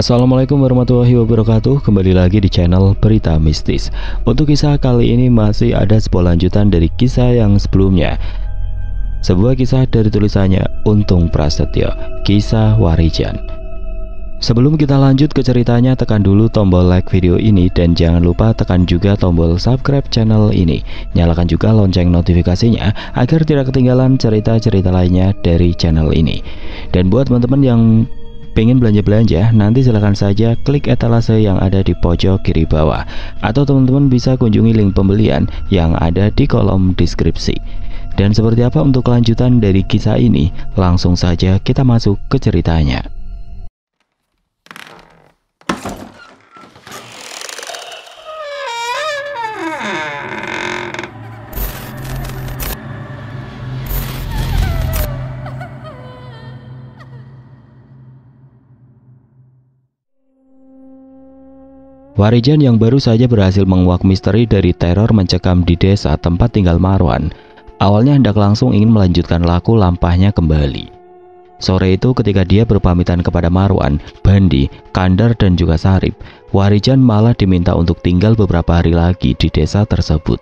Assalamualaikum warahmatullahi wabarakatuh. Kembali lagi di channel Berita Mistis. Untuk kisah kali ini masih ada sebuah lanjutan dari kisah yang sebelumnya. Sebuah kisah dari tulisannya Untung Prasetyo, Kisah Warijan. Sebelum kita lanjut ke ceritanya, tekan dulu tombol like video ini dan jangan lupa tekan juga tombol subscribe channel ini. Nyalakan juga lonceng notifikasinya agar tidak ketinggalan cerita-cerita lainnya dari channel ini. Dan buat teman-teman yang pengen belanja-belanja, nanti silahkan saja klik etalase yang ada di pojok kiri bawah, atau teman-teman bisa kunjungi link pembelian yang ada di kolom deskripsi. Dan seperti apa untuk kelanjutan dari kisah ini? Langsung saja kita masuk ke ceritanya. Warijan yang baru saja berhasil menguak misteri dari teror mencekam di desa tempat tinggal Marwan, awalnya hendak langsung ingin melanjutkan laku lampahnya kembali. Sore itu ketika dia berpamitan kepada Marwan, Bandi, Kandar dan juga Sarip, Warijan malah diminta untuk tinggal beberapa hari lagi di desa tersebut.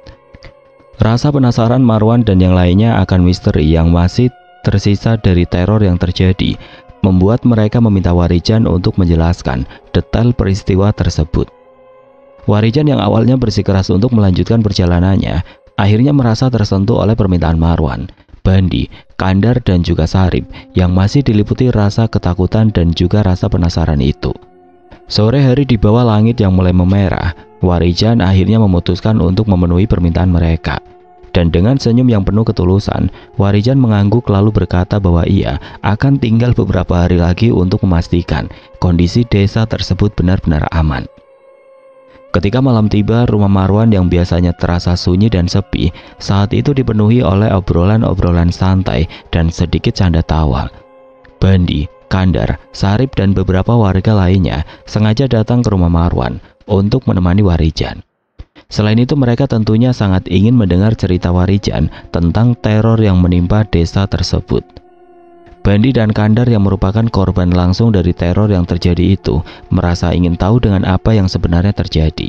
Rasa penasaran Marwan dan yang lainnya akan misteri yang masih tersisa dari teror yang terjadi membuat mereka meminta Warijan untuk menjelaskan detail peristiwa tersebut. Warijan yang awalnya bersikeras untuk melanjutkan perjalanannya, akhirnya merasa tersentuh oleh permintaan Marwan, Bandi, Kandar dan juga Sarip yang masih diliputi rasa ketakutan dan juga rasa penasaran itu. Sore hari di bawah langit yang mulai memerah, Warijan akhirnya memutuskan untuk memenuhi permintaan mereka. Dan dengan senyum yang penuh ketulusan, Warijan mengangguk lalu berkata bahwa ia akan tinggal beberapa hari lagi untuk memastikan kondisi desa tersebut benar-benar aman. Ketika malam tiba, rumah Marwan yang biasanya terasa sunyi dan sepi, saat itu dipenuhi oleh obrolan-obrolan santai dan sedikit canda tawa. Bandi, Kandar, Sarip dan beberapa warga lainnya sengaja datang ke rumah Marwan untuk menemani Warijan. Selain itu mereka tentunya sangat ingin mendengar cerita Warijan tentang teror yang menimpa desa tersebut. Bandi dan Kandar yang merupakan korban langsung dari teror yang terjadi itu merasa ingin tahu dengan apa yang sebenarnya terjadi.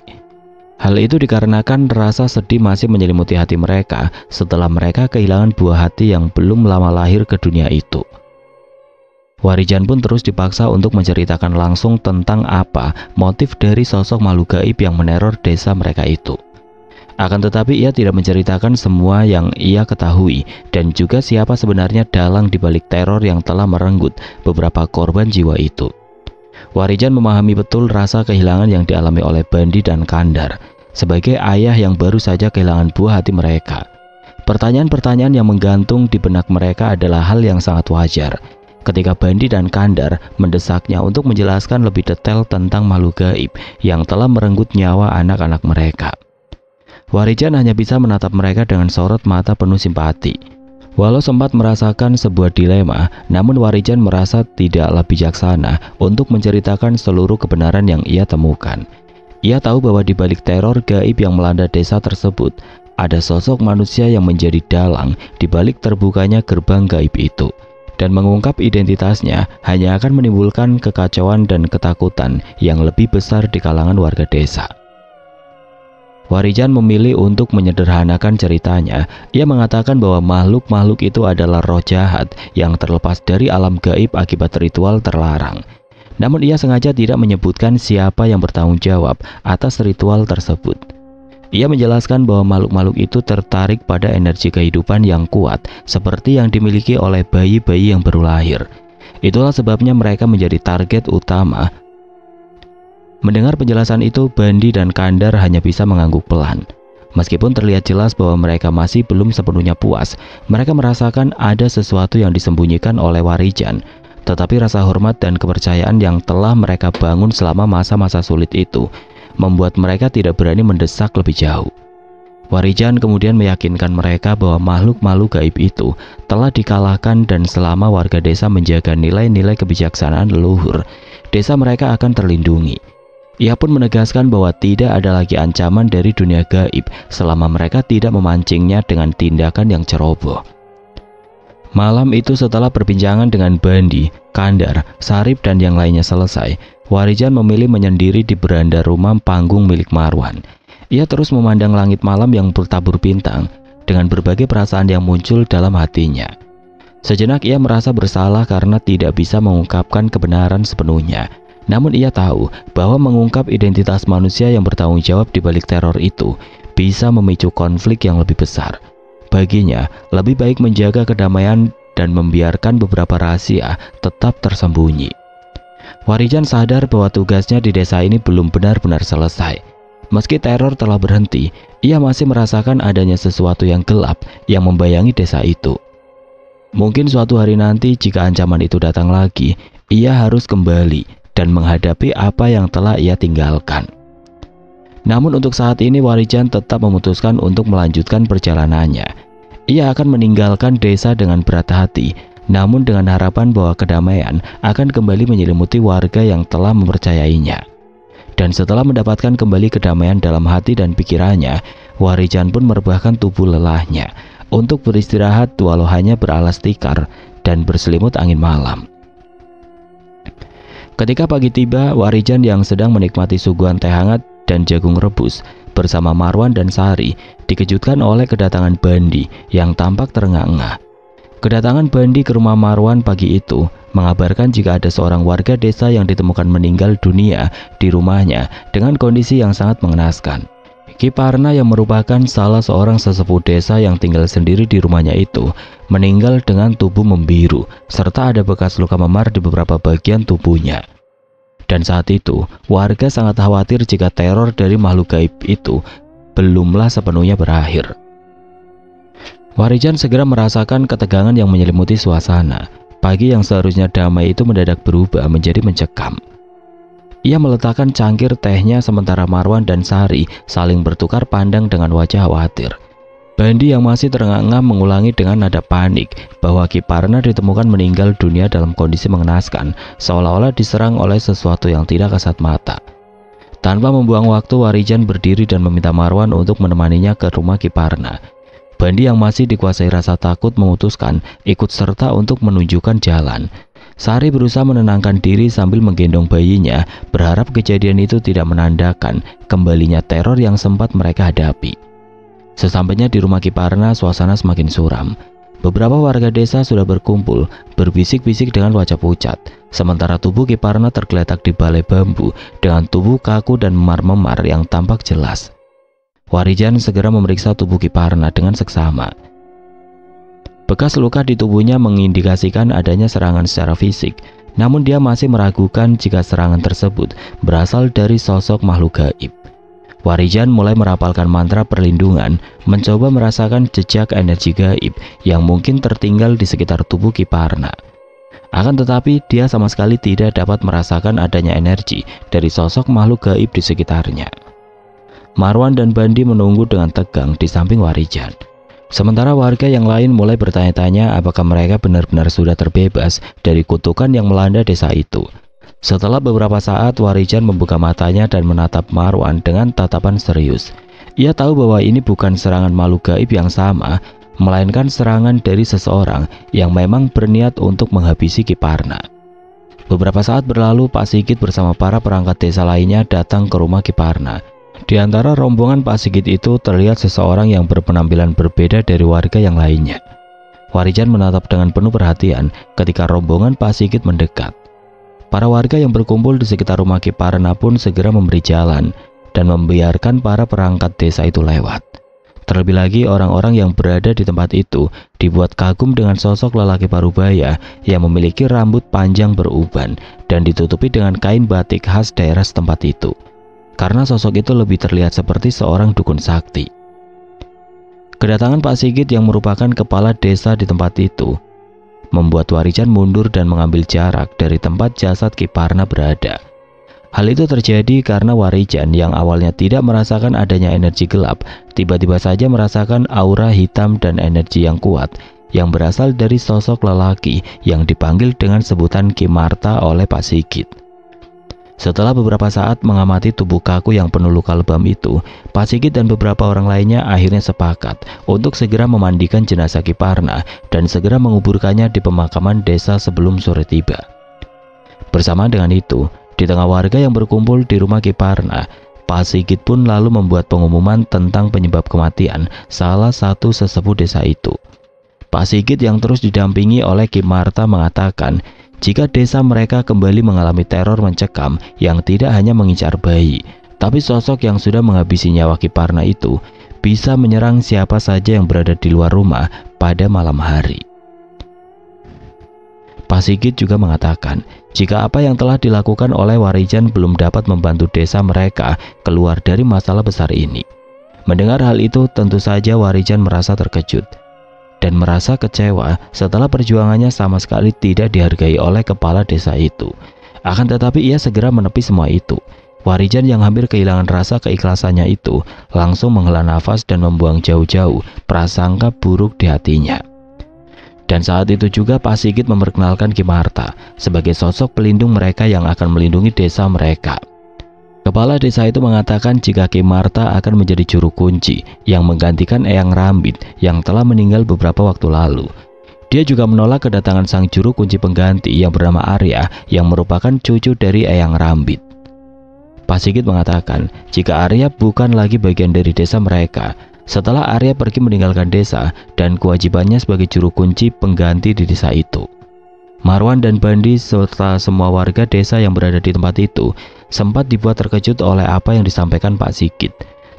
Hal itu dikarenakan rasa sedih masih menyelimuti hati mereka setelah mereka kehilangan buah hati yang belum lama lahir ke dunia itu. Warijan pun terus dipaksa untuk menceritakan langsung tentang apa motif dari sosok makhluk gaib yang meneror desa mereka itu. Akan tetapi ia tidak menceritakan semua yang ia ketahui dan juga siapa sebenarnya dalang dibalik teror yang telah merenggut beberapa korban jiwa itu. Warijan memahami betul rasa kehilangan yang dialami oleh Bandi dan Kandar sebagai ayah yang baru saja kehilangan buah hati mereka. Pertanyaan-pertanyaan yang menggantung di benak mereka adalah hal yang sangat wajar ketika Bandi dan Kandar mendesaknya untuk menjelaskan lebih detail tentang makhluk gaib yang telah merenggut nyawa anak-anak mereka. Warijan hanya bisa menatap mereka dengan sorot mata penuh simpati. Walau sempat merasakan sebuah dilema, namun Warijan merasa tidaklah bijaksana untuk menceritakan seluruh kebenaran yang ia temukan. Ia tahu bahwa di balik teror gaib yang melanda desa tersebut, ada sosok manusia yang menjadi dalang di balik terbukanya gerbang gaib itu. Dan mengungkap identitasnya hanya akan menimbulkan kekacauan dan ketakutan yang lebih besar di kalangan warga desa. Warijan memilih untuk menyederhanakan ceritanya. Ia mengatakan bahwa makhluk-makhluk itu adalah roh jahat yang terlepas dari alam gaib akibat ritual terlarang. Namun ia sengaja tidak menyebutkan siapa yang bertanggung jawab atas ritual tersebut. Ia menjelaskan bahwa makhluk-makhluk itu tertarik pada energi kehidupan yang kuat seperti yang dimiliki oleh bayi-bayi yang baru lahir. Itulah sebabnya mereka menjadi target utama. Mendengar penjelasan itu, Bandi dan Kandar hanya bisa mengangguk pelan. Meskipun terlihat jelas bahwa mereka masih belum sepenuhnya puas, mereka merasakan ada sesuatu yang disembunyikan oleh Warijan. Tetapi rasa hormat dan kepercayaan yang telah mereka bangun selama masa-masa sulit itu membuat mereka tidak berani mendesak lebih jauh. Warijan kemudian meyakinkan mereka bahwa makhluk-makhluk gaib itu telah dikalahkan dan selama warga desa menjaga nilai-nilai kebijaksanaan leluhur, desa mereka akan terlindungi. Ia pun menegaskan bahwa tidak ada lagi ancaman dari dunia gaib selama mereka tidak memancingnya dengan tindakan yang ceroboh. Malam itu setelah perbincangan dengan Bandi, Kandar, Sarip dan yang lainnya selesai, Warijan memilih menyendiri di beranda rumah panggung milik Marwan. Ia terus memandang langit malam yang bertabur bintang dengan berbagai perasaan yang muncul dalam hatinya. Sejenak ia merasa bersalah karena tidak bisa mengungkapkan kebenaran sepenuhnya. Namun ia tahu bahwa mengungkap identitas manusia yang bertanggung jawab di balik teror itu bisa memicu konflik yang lebih besar. Baginya, lebih baik menjaga kedamaian dan membiarkan beberapa rahasia tetap tersembunyi. Warijan sadar bahwa tugasnya di desa ini belum benar-benar selesai. Meski teror telah berhenti, ia masih merasakan adanya sesuatu yang gelap yang membayangi desa itu. Mungkin suatu hari nanti jika ancaman itu datang lagi, ia harus kembali dan menghadapi apa yang telah ia tinggalkan. Namun untuk saat ini Warijan tetap memutuskan untuk melanjutkan perjalanannya. Ia akan meninggalkan desa dengan berat hati, namun dengan harapan bahwa kedamaian akan kembali menyelimuti warga yang telah mempercayainya. Dan setelah mendapatkan kembali kedamaian dalam hati dan pikirannya, Warijan pun merebahkan tubuh lelahnya untuk beristirahat walau hanya beralas tikar dan berselimut angin malam. Ketika pagi tiba, Warijan yang sedang menikmati suguhan teh hangat dan jagung rebus bersama Marwan dan Sari dikejutkan oleh kedatangan Bandi yang tampak terengah-engah. Kedatangan Bandi ke rumah Marwan pagi itu mengabarkan jika ada seorang warga desa yang ditemukan meninggal dunia di rumahnya dengan kondisi yang sangat mengenaskan. Ki Parna yang merupakan salah seorang sesepuh desa yang tinggal sendiri di rumahnya itu meninggal dengan tubuh membiru serta ada bekas luka memar di beberapa bagian tubuhnya. Dan saat itu warga sangat khawatir jika teror dari makhluk gaib itu belumlah sepenuhnya berakhir. Warijan segera merasakan ketegangan yang menyelimuti suasana. Pagi yang seharusnya damai itu mendadak berubah menjadi mencekam. Ia meletakkan cangkir tehnya sementara Marwan dan Sari saling bertukar pandang dengan wajah khawatir. Bandi yang masih terengah-engah mengulangi dengan nada panik bahwa Ki Parna ditemukan meninggal dunia dalam kondisi mengenaskan, seolah-olah diserang oleh sesuatu yang tidak kasat mata. Tanpa membuang waktu, Warijan berdiri dan meminta Marwan untuk menemaninya ke rumah Ki Parna. Bandi yang masih dikuasai rasa takut memutuskan ikut serta untuk menunjukkan jalan. Sari berusaha menenangkan diri sambil menggendong bayinya, berharap kejadian itu tidak menandakan kembalinya teror yang sempat mereka hadapi. Sesampainya di rumah Ki Parna, suasana semakin suram. Beberapa warga desa sudah berkumpul, berbisik-bisik dengan wajah pucat. Sementara tubuh Ki Parna tergeletak di balai bambu dengan tubuh kaku dan memar-memar yang tampak jelas. Warijan segera memeriksa tubuh Ki Parna dengan seksama. Bekas luka di tubuhnya mengindikasikan adanya serangan secara fisik, namun dia masih meragukan jika serangan tersebut berasal dari sosok makhluk gaib. Warijan mulai merapalkan mantra perlindungan, mencoba merasakan jejak energi gaib yang mungkin tertinggal di sekitar tubuh Ki Parna. Akan tetapi dia sama sekali tidak dapat merasakan adanya energi dari sosok makhluk gaib di sekitarnya. Marwan dan Bandi menunggu dengan tegang di samping Warijan. Sementara warga yang lain mulai bertanya-tanya apakah mereka benar-benar sudah terbebas dari kutukan yang melanda desa itu. Setelah beberapa saat, Warijan membuka matanya dan menatap Marwan dengan tatapan serius. Ia tahu bahwa ini bukan serangan makhluk gaib yang sama, melainkan serangan dari seseorang yang memang berniat untuk menghabisi Ki Parna. Beberapa saat berlalu, Pak Sigit bersama para perangkat desa lainnya datang ke rumah Ki Parna. Di antara rombongan Pak Sigit itu terlihat seseorang yang berpenampilan berbeda dari warga yang lainnya. Warijan menatap dengan penuh perhatian ketika rombongan Pak Sigit mendekat. Para warga yang berkumpul di sekitar rumah Ki Parna pun segera memberi jalan dan membiarkan para perangkat desa itu lewat. Terlebih lagi orang-orang yang berada di tempat itu dibuat kagum dengan sosok lelaki parubaya yang memiliki rambut panjang beruban dan ditutupi dengan kain batik khas daerah setempat itu. Karena sosok itu lebih terlihat seperti seorang dukun sakti. Kedatangan Pak Sigit yang merupakan kepala desa di tempat itu membuat Warijan mundur dan mengambil jarak dari tempat jasad Ki Parna berada. Hal itu terjadi karena Warijan yang awalnya tidak merasakan adanya energi gelap, tiba-tiba saja merasakan aura hitam dan energi yang kuat yang berasal dari sosok lelaki yang dipanggil dengan sebutan Ki Marta oleh Pak Sigit. Setelah beberapa saat mengamati tubuh kaku yang penuh luka lebam itu, Pak Sigit dan beberapa orang lainnya akhirnya sepakat untuk segera memandikan jenazah Ki Parna dan segera menguburkannya di pemakaman desa sebelum sore tiba. Bersamaan dengan itu, Di tengah warga yang berkumpul di rumah Kiparna, Pak Sigit pun lalu membuat pengumuman tentang penyebab kematian salah satu sesepuh desa itu. Pak Sigit yang terus didampingi oleh Ki Marta mengatakan jika desa mereka kembali mengalami teror mencekam yang tidak hanya mengincar bayi, tapi sosok yang sudah menghabisi nyawa Kiparna itu bisa menyerang siapa saja yang berada di luar rumah pada malam hari. Pak Sigit juga mengatakan jika apa yang telah dilakukan oleh Warijan belum dapat membantu desa mereka keluar dari masalah besar ini. Mendengar hal itu, tentu saja Warijan merasa terkejut dan merasa kecewa setelah perjuangannya sama sekali tidak dihargai oleh kepala desa itu. Akan tetapi ia segera menepi semua itu. Warijan yang hampir kehilangan rasa keikhlasannya itu langsung menghela nafas dan membuang jauh-jauh prasangka buruk di hatinya. Dan saat itu juga Pak Sigit memperkenalkan Ki Marta sebagai sosok pelindung mereka yang akan melindungi desa mereka. Kepala desa itu mengatakan jika Ki Marta akan menjadi juru kunci yang menggantikan Eyang Rambit yang telah meninggal beberapa waktu lalu. Dia juga menolak kedatangan sang juru kunci pengganti yang bernama Arya yang merupakan cucu dari Eyang Rambit. Pak Sigit mengatakan jika Arya bukan lagi bagian dari desa mereka setelah Arya pergi meninggalkan desa dan kewajibannya sebagai juru kunci pengganti di desa itu. Marwan dan Bandi serta semua warga desa yang berada di tempat itu sempat dibuat terkejut oleh apa yang disampaikan Pak Sigit.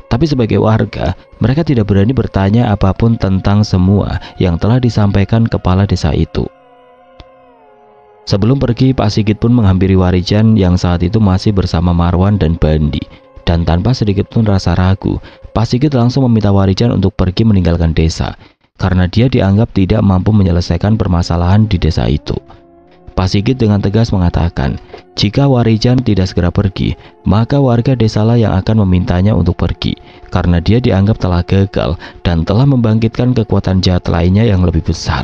Tapi sebagai warga, mereka tidak berani bertanya apapun tentang semua yang telah disampaikan kepala desa itu. Sebelum pergi, Pak Sigit pun menghampiri Warijan yang saat itu masih bersama Marwan dan Bandi. Dan tanpa sedikit pun rasa ragu, Pak Sigit langsung meminta Warijan untuk pergi meninggalkan desa karena dia dianggap tidak mampu menyelesaikan permasalahan di desa itu. Pak Sigit dengan tegas mengatakan jika Warijan tidak segera pergi, maka warga desalah yang akan memintanya untuk pergi karena dia dianggap telah gagal dan telah membangkitkan kekuatan jahat lainnya yang lebih besar.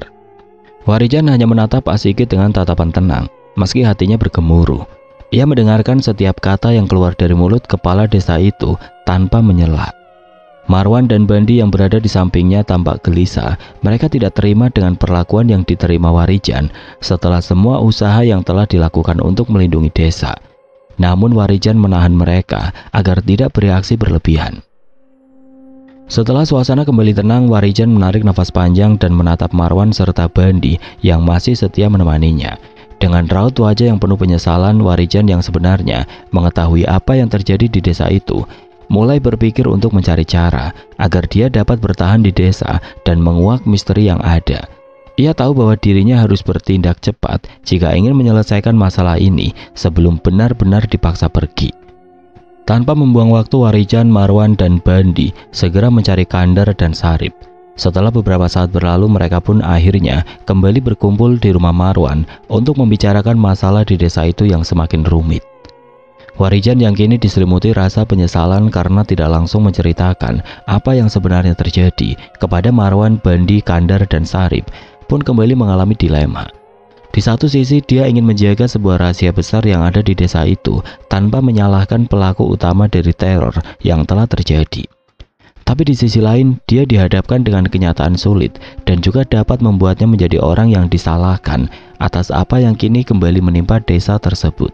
Warijan hanya menatap Pak Sigit dengan tatapan tenang meski hatinya bergemuruh. Ia mendengarkan setiap kata yang keluar dari mulut kepala desa itu tanpa menyela. Marwan dan Bandi yang berada di sampingnya tampak gelisah. Mereka tidak terima dengan perlakuan yang diterima Warijan setelah semua usaha yang telah dilakukan untuk melindungi desa. Namun Warijan menahan mereka agar tidak bereaksi berlebihan. Setelah suasana kembali tenang, Warijan menarik nafas panjang dan menatap Marwan serta Bandi yang masih setia menemaninya. Dengan raut wajah yang penuh penyesalan, Warijan yang sebenarnya mengetahui apa yang terjadi di desa itu mulai berpikir untuk mencari cara agar dia dapat bertahan di desa dan menguak misteri yang ada. Ia tahu bahwa dirinya harus bertindak cepat jika ingin menyelesaikan masalah ini sebelum benar-benar dipaksa pergi. Tanpa membuang waktu, Warijan, Marwan, dan Bandi segera mencari Kandar dan Sarip. Setelah beberapa saat berlalu, mereka pun akhirnya kembali berkumpul di rumah Marwan untuk membicarakan masalah di desa itu yang semakin rumit. Warijan yang kini diselimuti rasa penyesalan karena tidak langsung menceritakan apa yang sebenarnya terjadi kepada Marwan, Bandi, Kandar, dan Sarip pun kembali mengalami dilema. Di satu sisi dia ingin menjaga sebuah rahasia besar yang ada di desa itu tanpa menyalahkan pelaku utama dari teror yang telah terjadi. Tapi di sisi lain, dia dihadapkan dengan kenyataan sulit dan juga dapat membuatnya menjadi orang yang disalahkan atas apa yang kini kembali menimpa desa tersebut.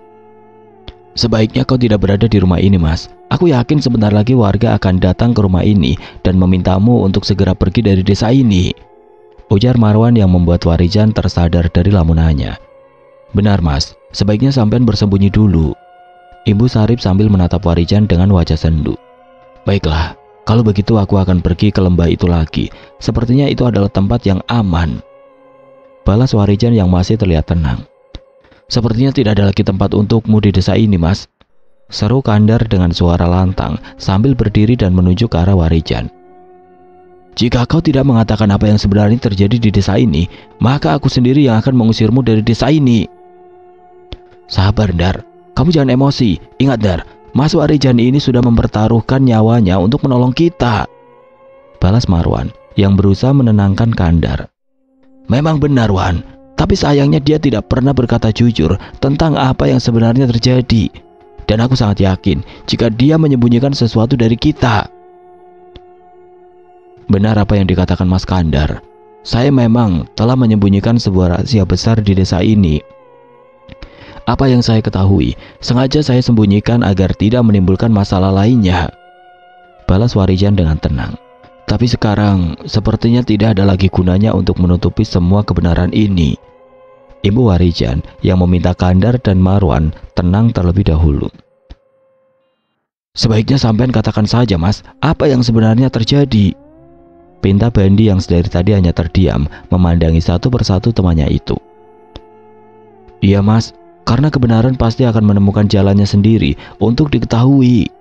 Sebaiknya kau tidak berada di rumah ini, Mas. Aku yakin sebentar lagi warga akan datang ke rumah ini dan memintamu untuk segera pergi dari desa ini, ujar Marwan yang membuat Warijan tersadar dari lamunannya. Benar, Mas. Sebaiknya sampean bersembunyi dulu, Ibu Sarip sambil menatap Warijan dengan wajah sendu. Baiklah. Kalau begitu aku akan pergi ke lembah itu lagi. Sepertinya itu adalah tempat yang aman, balas Warijan yang masih terlihat tenang. Sepertinya tidak ada lagi tempat untukmu di desa ini, Mas, seru Kandar dengan suara lantang sambil berdiri dan menuju ke arah Warijan. Jika kau tidak mengatakan apa yang sebenarnya terjadi di desa ini, maka aku sendiri yang akan mengusirmu dari desa ini. Sabar, Dar. Kamu jangan emosi. Ingat, Dar, Mas Warijan ini sudah mempertaruhkan nyawanya untuk menolong kita, balas Marwan yang berusaha menenangkan Kandar. Memang benar, Wan, tapi sayangnya dia tidak pernah berkata jujur tentang apa yang sebenarnya terjadi. Dan aku sangat yakin jika dia menyembunyikan sesuatu dari kita. Benar apa yang dikatakan Mas Kandar. Saya memang telah menyembunyikan sebuah rahasia besar di desa ini. Apa yang saya ketahui, sengaja saya sembunyikan agar tidak menimbulkan masalah lainnya, balas Warijan dengan tenang. Tapi sekarang, sepertinya tidak ada lagi gunanya untuk menutupi semua kebenaran ini. Ibu Warijan yang meminta Kandar dan Marwan tenang terlebih dahulu. Sebaiknya sampean katakan saja, Mas, apa yang sebenarnya terjadi? Pinta Bandi yang sedari tadi hanya terdiam memandangi satu persatu temannya itu. Iya, Mas, karena kebenaran pasti akan menemukan jalannya sendiri untuk diketahui.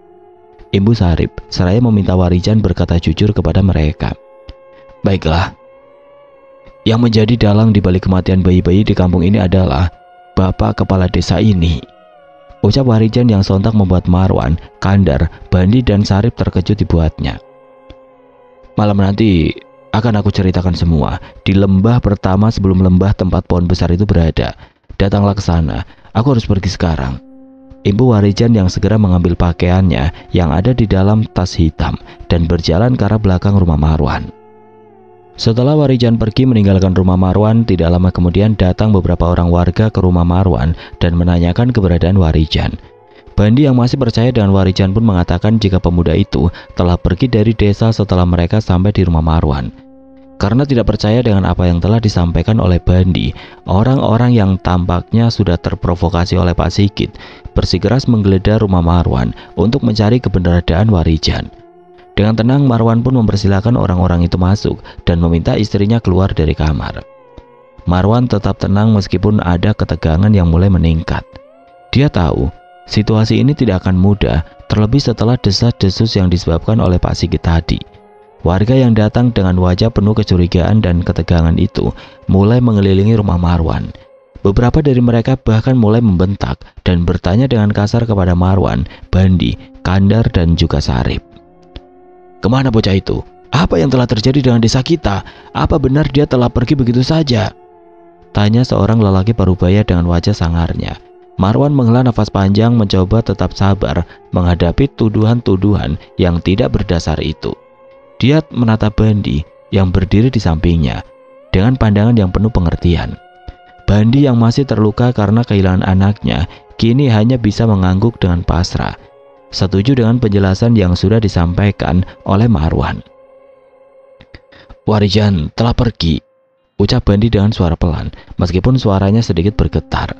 Ibu Sarip seraya meminta Warijan berkata jujur kepada mereka. Baiklah. Yang menjadi dalang di balik kematian bayi-bayi di kampung ini adalah Bapak Kepala Desa ini, ucap Warijan yang sontak membuat Marwan, Kandar, Bandi dan Sarip terkejut dibuatnya. Malam nanti akan aku ceritakan semua di lembah pertama sebelum lembah tempat pohon besar itu berada. Datanglah ke sana, aku harus pergi sekarang. Ibu Warijan yang segera mengambil pakaiannya yang ada di dalam tas hitam dan berjalan ke arah belakang rumah Marwan. Setelah Warijan pergi meninggalkan rumah Marwan, tidak lama kemudian datang beberapa orang warga ke rumah Marwan dan menanyakan keberadaan Warijan. Bandi yang masih percaya dengan Warijan pun mengatakan jika pemuda itu telah pergi dari desa setelah mereka sampai di rumah Marwan. Karena tidak percaya dengan apa yang telah disampaikan oleh Bandi, orang-orang yang tampaknya sudah terprovokasi oleh Pak Sigit bersikeras menggeledah rumah Marwan untuk mencari keberadaan Warijan. Dengan tenang, Marwan pun mempersilahkan orang-orang itu masuk dan meminta istrinya keluar dari kamar. Marwan tetap tenang meskipun ada ketegangan yang mulai meningkat. Dia tahu situasi ini tidak akan mudah, terlebih setelah desas-desus yang disebabkan oleh Pak Sigit tadi. Warga yang datang dengan wajah penuh kecurigaan dan ketegangan itu mulai mengelilingi rumah Marwan. Beberapa dari mereka bahkan mulai membentak dan bertanya dengan kasar kepada Marwan, Bandi, Kandar dan juga Sarip. Kemana bocah itu? Apa yang telah terjadi dengan desa kita? Apa benar dia telah pergi begitu saja? Tanya seorang lelaki parubaya dengan wajah sangarnya. Marwan menghela nafas panjang mencoba tetap sabar menghadapi tuduhan-tuduhan yang tidak berdasar itu. Dia menatap Bandi yang berdiri di sampingnya dengan pandangan yang penuh pengertian. Bandi yang masih terluka karena kehilangan anaknya kini hanya bisa mengangguk dengan pasrah, setuju dengan penjelasan yang sudah disampaikan oleh Marwan. Warijan telah pergi, ucap Bandi dengan suara pelan, meskipun suaranya sedikit bergetar.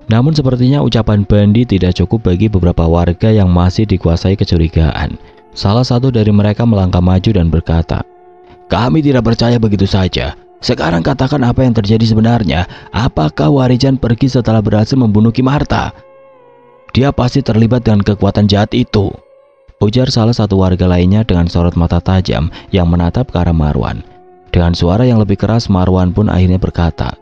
Namun sepertinya ucapan Bandi tidak cukup bagi beberapa warga yang masih dikuasai kecurigaan. Salah satu dari mereka melangkah maju dan berkata, "Kami tidak percaya begitu saja. Sekarang katakan apa yang terjadi sebenarnya. Apakah Warijan pergi setelah berhasil membunuh Ki Marta? Dia pasti terlibat dengan kekuatan jahat itu," ujar salah satu warga lainnya dengan sorot mata tajam yang menatap ke arah Marwan. Dengan suara yang lebih keras, Marwan pun akhirnya berkata,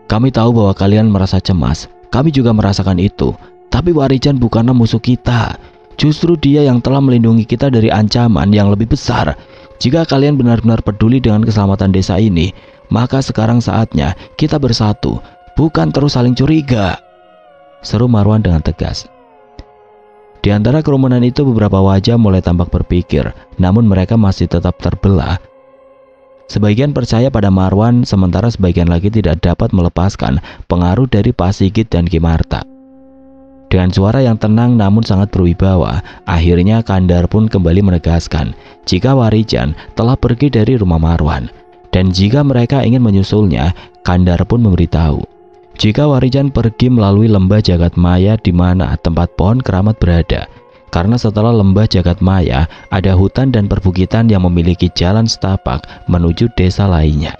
"Kami tahu bahwa kalian merasa cemas. Kami juga merasakan itu. Tapi Warijan bukanlah musuh kita. Justru dia yang telah melindungi kita dari ancaman yang lebih besar. Jika kalian benar-benar peduli dengan keselamatan desa ini, maka sekarang saatnya kita bersatu, bukan terus saling curiga," seru Marwan dengan tegas. Di antara kerumunan itu beberapa wajah mulai tampak berpikir, namun mereka masih tetap terbelah. Sebagian percaya pada Marwan, sementara sebagian lagi tidak dapat melepaskan pengaruh dari Pak Sigit dan Ki Marta. Dengan suara yang tenang namun sangat berwibawa, akhirnya Kandar pun kembali menegaskan jika Warijan telah pergi dari rumah Marwan. Dan jika mereka ingin menyusulnya, Kandar pun memberitahu jika Warijan pergi melalui lembah Jagat Maya di mana tempat pohon keramat berada. Karena setelah lembah Jagat Maya ada hutan dan perbukitan yang memiliki jalan setapak menuju desa lainnya.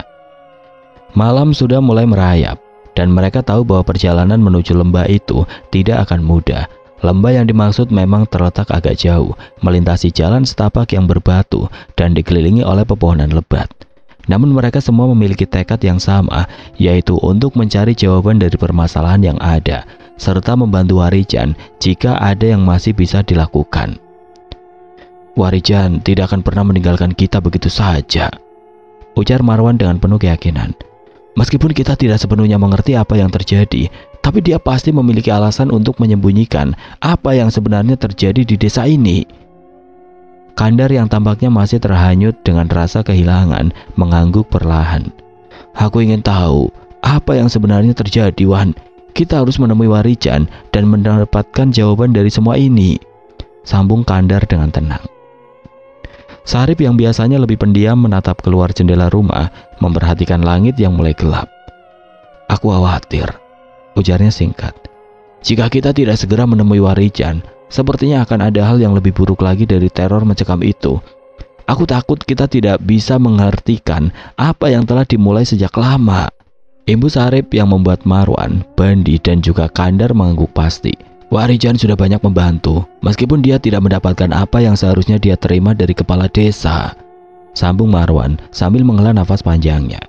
Malam sudah mulai merayap dan mereka tahu bahwa perjalanan menuju lembah itu tidak akan mudah. Lembah yang dimaksud memang terletak agak jauh, melintasi jalan setapak yang berbatu dan dikelilingi oleh pepohonan lebat. Namun mereka semua memiliki tekad yang sama, yaitu untuk mencari jawaban dari permasalahan yang ada, serta membantu Warijan jika ada yang masih bisa dilakukan. "Warijan tidak akan pernah meninggalkan kita begitu saja," ujar Marwan dengan penuh keyakinan. "Meskipun kita tidak sepenuhnya mengerti apa yang terjadi, tapi dia pasti memiliki alasan untuk menyembunyikan apa yang sebenarnya terjadi di desa ini." Kandar yang tampaknya masih terhanyut dengan rasa kehilangan mengangguk perlahan. "Aku ingin tahu apa yang sebenarnya terjadi, Wan. Kita harus menemui Warijan dan mendapatkan jawaban dari semua ini, sambung Kandar dengan tenang. Sarip yang biasanya lebih pendiam menatap keluar jendela rumah, memperhatikan langit yang mulai gelap. Aku khawatir, ujarnya singkat. Jika kita tidak segera menemui Warijan, sepertinya akan ada hal yang lebih buruk lagi dari teror mencekam itu. Aku takut kita tidak bisa menghentikan apa yang telah dimulai sejak lama. Imbu Sarip yang membuat Marwan, Bandi, dan juga Kandar mengangguk pasti. Warijan sudah banyak membantu, meskipun dia tidak mendapatkan apa yang seharusnya dia terima dari kepala desa, sambung Marwan sambil menghela nafas panjangnya.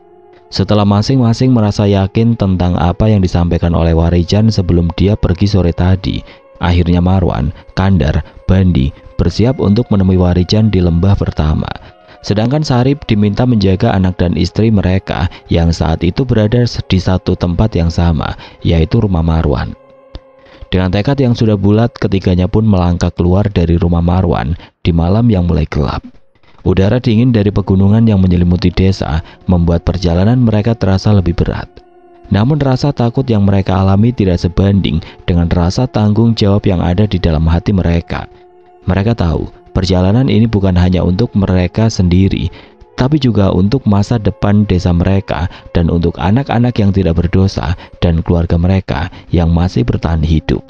Setelah masing-masing merasa yakin tentang apa yang disampaikan oleh Warijan sebelum dia pergi sore tadi, akhirnya Marwan, Kandar, Bandi bersiap untuk menemui Warijan di lembah pertama. Sedangkan Sarip diminta menjaga anak dan istri mereka yang saat itu berada di satu tempat yang sama, yaitu rumah Marwan. Dengan tekad yang sudah bulat, ketiganya pun melangkah keluar dari rumah Marwan di malam yang mulai gelap. Udara dingin dari pegunungan yang menyelimuti desa membuat perjalanan mereka terasa lebih berat. Namun rasa takut yang mereka alami tidak sebanding dengan rasa tanggung jawab yang ada di dalam hati mereka. Mereka tahu perjalanan ini bukan hanya untuk mereka sendiri, tapi juga untuk masa depan desa mereka dan untuk anak-anak yang tidak berdosa dan keluarga mereka yang masih bertahan hidup.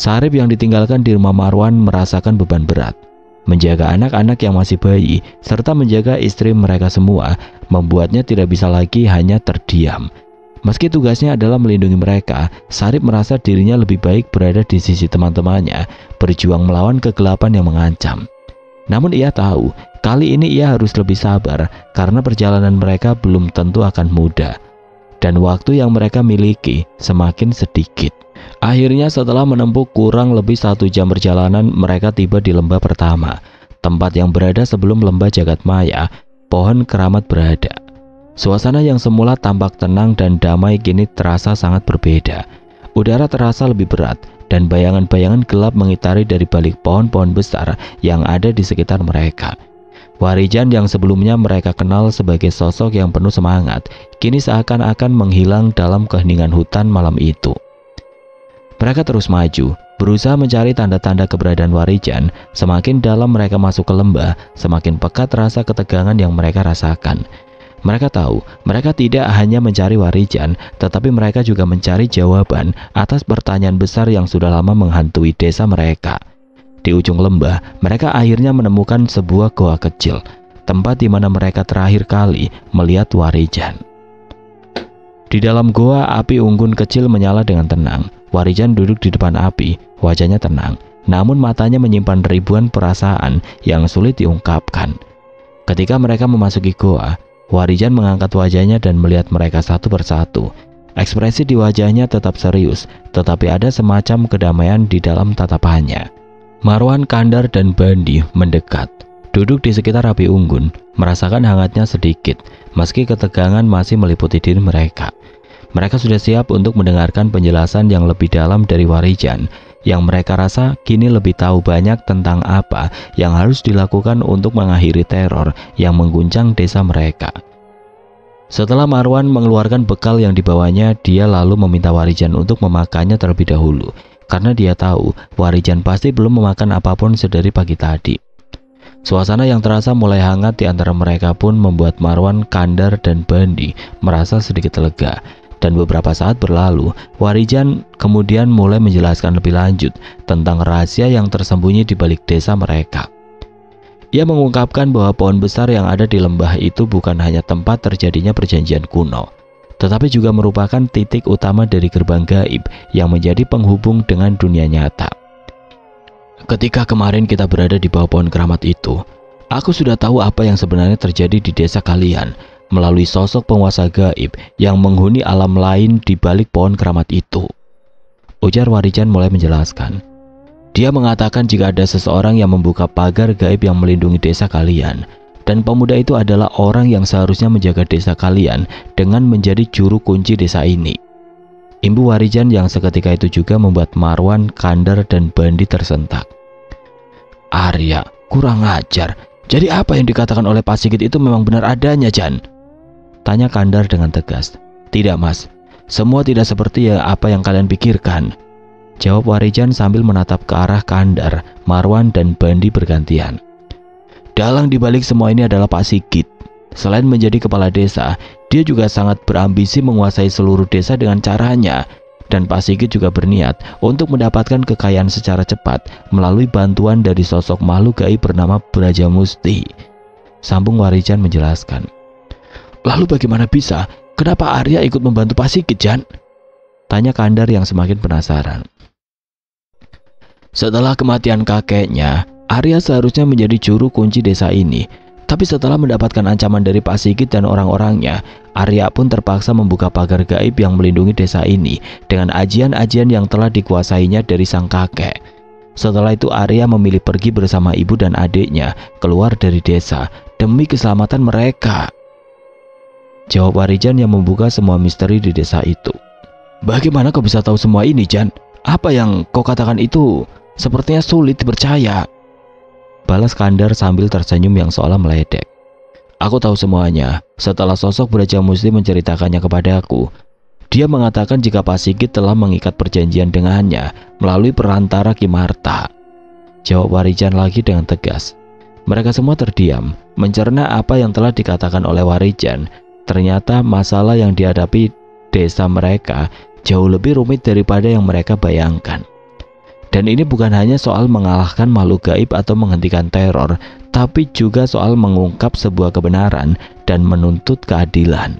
Sarip yang ditinggalkan di rumah Marwan merasakan beban berat. Menjaga anak-anak yang masih bayi serta menjaga istri mereka semua membuatnya tidak bisa lagi hanya terdiam. Meski tugasnya adalah melindungi mereka, Sarip merasa dirinya lebih baik berada di sisi teman-temannya, berjuang melawan kegelapan yang mengancam. Namun ia tahu, kali ini ia harus lebih sabar karena perjalanan mereka belum tentu akan mudah. Dan waktu yang mereka miliki semakin sedikit. Akhirnya setelah menempuh kurang lebih 1 jam perjalanan, mereka tiba di lembah pertama, tempat yang berada sebelum lembah Jagadmaya, pohon keramat berada. Suasana yang semula tampak tenang dan damai kini terasa sangat berbeda. Udara terasa lebih berat dan bayangan-bayangan gelap mengitari dari balik pohon-pohon besar yang ada di sekitar mereka. Warijan yang sebelumnya mereka kenal sebagai sosok yang penuh semangat, kini seakan-akan menghilang dalam keheningan hutan malam itu. Mereka terus maju, berusaha mencari tanda-tanda keberadaan Warijan. Semakin dalam mereka masuk ke lembah, semakin pekat rasa ketegangan yang mereka rasakan. Mereka tahu, mereka tidak hanya mencari Warijan, tetapi mereka juga mencari jawaban atas pertanyaan besar yang sudah lama menghantui desa mereka. Di ujung lembah, mereka akhirnya menemukan sebuah goa kecil, tempat di mana mereka terakhir kali melihat Warijan. Di dalam goa, api unggun kecil menyala dengan tenang. Warijan duduk di depan api, wajahnya tenang, namun matanya menyimpan ribuan perasaan yang sulit diungkapkan. Ketika mereka memasuki goa, Warijan mengangkat wajahnya dan melihat mereka satu persatu. Ekspresi di wajahnya tetap serius, tetapi ada semacam kedamaian di dalam tatapannya. Marwan, Kandar, dan Bandi mendekat, duduk di sekitar api unggun, merasakan hangatnya sedikit, meski ketegangan masih meliputi diri mereka. Mereka sudah siap untuk mendengarkan penjelasan yang lebih dalam dari Warijan, yang mereka rasa kini lebih tahu banyak tentang apa yang harus dilakukan untuk mengakhiri teror yang mengguncang desa mereka. Setelah Marwan mengeluarkan bekal yang dibawanya, dia lalu meminta Warijan untuk memakannya terlebih dahulu, karena dia tahu Warijan pasti belum memakan apapun sedari pagi tadi. Suasana yang terasa mulai hangat di antara mereka pun membuat Marwan, Kandar, dan Bandi merasa sedikit lega. Dan beberapa saat berlalu, Warijan kemudian mulai menjelaskan lebih lanjut tentang rahasia yang tersembunyi di balik desa mereka. Ia mengungkapkan bahwa pohon besar yang ada di lembah itu bukan hanya tempat terjadinya perjanjian kuno, tetapi juga merupakan titik utama dari gerbang gaib yang menjadi penghubung dengan dunia nyata. Ketika kemarin kita berada di bawah pohon keramat itu, aku sudah tahu apa yang sebenarnya terjadi di desa kalian, melalui sosok penguasa gaib yang menghuni alam lain di balik pohon keramat itu. Ujar Warijan mulai menjelaskan. Dia mengatakan jika ada seseorang yang membuka pagar gaib yang melindungi desa kalian, dan pemuda itu adalah orang yang seharusnya menjaga desa kalian dengan menjadi juru kunci desa ini. Imbu Warijan yang seketika itu juga membuat Marwan, Kandar, dan Bandi tersentak. Arya, kurang ajar. Jadi apa yang dikatakan oleh Pak Sigit itu memang benar adanya, Jan? Tanya Kandar dengan tegas. Tidak, Mas. Semua tidak seperti apa yang kalian pikirkan, jawab Warijan sambil menatap ke arah Kandar, Marwan, dan Bandi bergantian. Dalang dibalik semua ini adalah Pak Sigit. Selain menjadi kepala desa, dia juga sangat berambisi menguasai seluruh desa dengan caranya. Dan Pak Sigit juga berniat untuk mendapatkan kekayaan secara cepat melalui bantuan dari sosok makhluk gaib bernama Brajamusti. Sambung Warijan menjelaskan. Lalu bagaimana bisa? Kenapa Arya ikut membantu Pak Sigit, Jan? Tanya Kandar yang semakin penasaran. Setelah kematian kakeknya, Arya seharusnya menjadi juru kunci desa ini. Tapi setelah mendapatkan ancaman dari Pak Sigit dan orang-orangnya, Arya pun terpaksa membuka pagar gaib yang melindungi desa ini dengan ajian-ajian yang telah dikuasainya dari sang kakek. Setelah itu Arya memilih pergi bersama ibu dan adiknya keluar dari desa demi keselamatan mereka. Jawab Warijan yang membuka semua misteri di desa itu. Bagaimana kau bisa tahu semua ini, Jan? Apa yang kau katakan itu sepertinya sulit dipercaya. Balas Kandar sambil tersenyum yang seolah meledek. Aku tahu semuanya. Setelah sosok Brajamusti menceritakannya kepadaku, dia mengatakan jika Pak Sigit telah mengikat perjanjian dengannya melalui perantara Ki Marta. Jawab Warijan lagi dengan tegas. Mereka semua terdiam, mencerna apa yang telah dikatakan oleh Warijan. Ternyata masalah yang dihadapi desa mereka jauh lebih rumit daripada yang mereka bayangkan. Dan ini bukan hanya soal mengalahkan makhluk gaib atau menghentikan teror, tapi juga soal mengungkap sebuah kebenaran dan menuntut keadilan.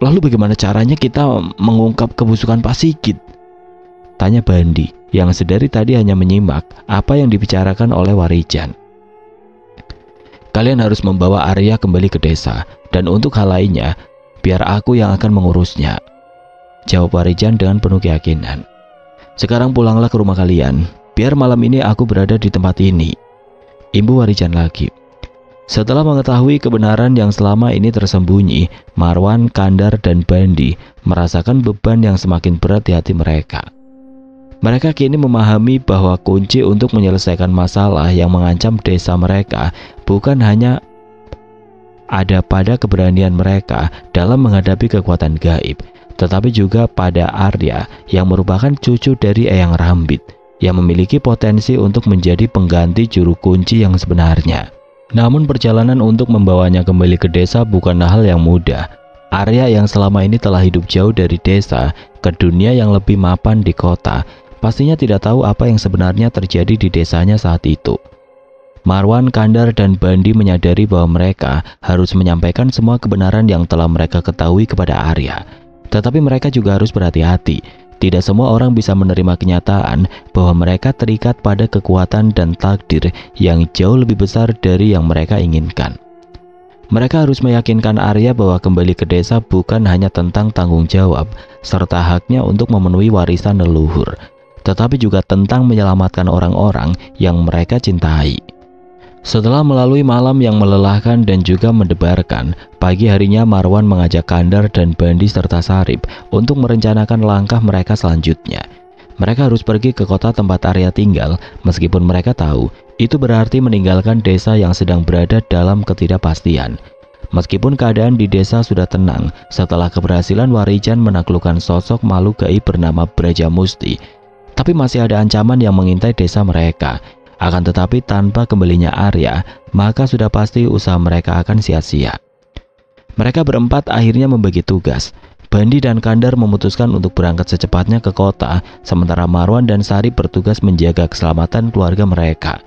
Lalu bagaimana caranya kita mengungkap kebusukan Pak Sigit? Tanya Bandi yang sedari tadi hanya menyimak apa yang dibicarakan oleh Warijan. Kalian harus membawa Arya kembali ke desa, dan untuk hal lainnya, biar aku yang akan mengurusnya. Jawab Warijan dengan penuh keyakinan. Sekarang pulanglah ke rumah kalian, biar malam ini aku berada di tempat ini. Imbu Warijan lagi. Setelah mengetahui kebenaran yang selama ini tersembunyi, Marwan, Kandar, dan Bandi merasakan beban yang semakin berat di hati mereka. Mereka kini memahami bahwa kunci untuk menyelesaikan masalah yang mengancam desa mereka bukan hanya ada pada keberanian mereka dalam menghadapi kekuatan gaib, tetapi juga pada Arya yang merupakan cucu dari Eyang Rambit yang memiliki potensi untuk menjadi pengganti juru kunci yang sebenarnya. Namun perjalanan untuk membawanya kembali ke desa bukanlah hal yang mudah. Arya yang selama ini telah hidup jauh dari desa ke dunia yang lebih mapan di kota, pastinya tidak tahu apa yang sebenarnya terjadi di desanya saat itu. Marwan, Kandar, dan Bandi menyadari bahwa mereka harus menyampaikan semua kebenaran yang telah mereka ketahui kepada Arya. Tetapi mereka juga harus berhati-hati. Tidak semua orang bisa menerima kenyataan bahwa mereka terikat pada kekuatan dan takdir yang jauh lebih besar dari yang mereka inginkan. Mereka harus meyakinkan Arya bahwa kembali ke desa bukan hanya tentang tanggung jawab serta haknya untuk memenuhi warisan leluhur, tetapi juga tentang menyelamatkan orang-orang yang mereka cintai. Setelah melalui malam yang melelahkan dan juga mendebarkan, pagi harinya Marwan mengajak Kandar dan Bandi serta Sarip untuk merencanakan langkah mereka selanjutnya. Mereka harus pergi ke kota tempat Arya tinggal, meskipun mereka tahu itu berarti meninggalkan desa yang sedang berada dalam ketidakpastian. Meskipun keadaan di desa sudah tenang setelah keberhasilan Warijan menaklukkan sosok makhluk gaib bernama Brajamusti, tapi masih ada ancaman yang mengintai desa mereka. Akan tetapi tanpa kembalinya Arya, maka sudah pasti usaha mereka akan sia-sia. Mereka berempat akhirnya membagi tugas. Bandi dan Kandar memutuskan untuk berangkat secepatnya ke kota, sementara Marwan dan Sarip bertugas menjaga keselamatan keluarga mereka.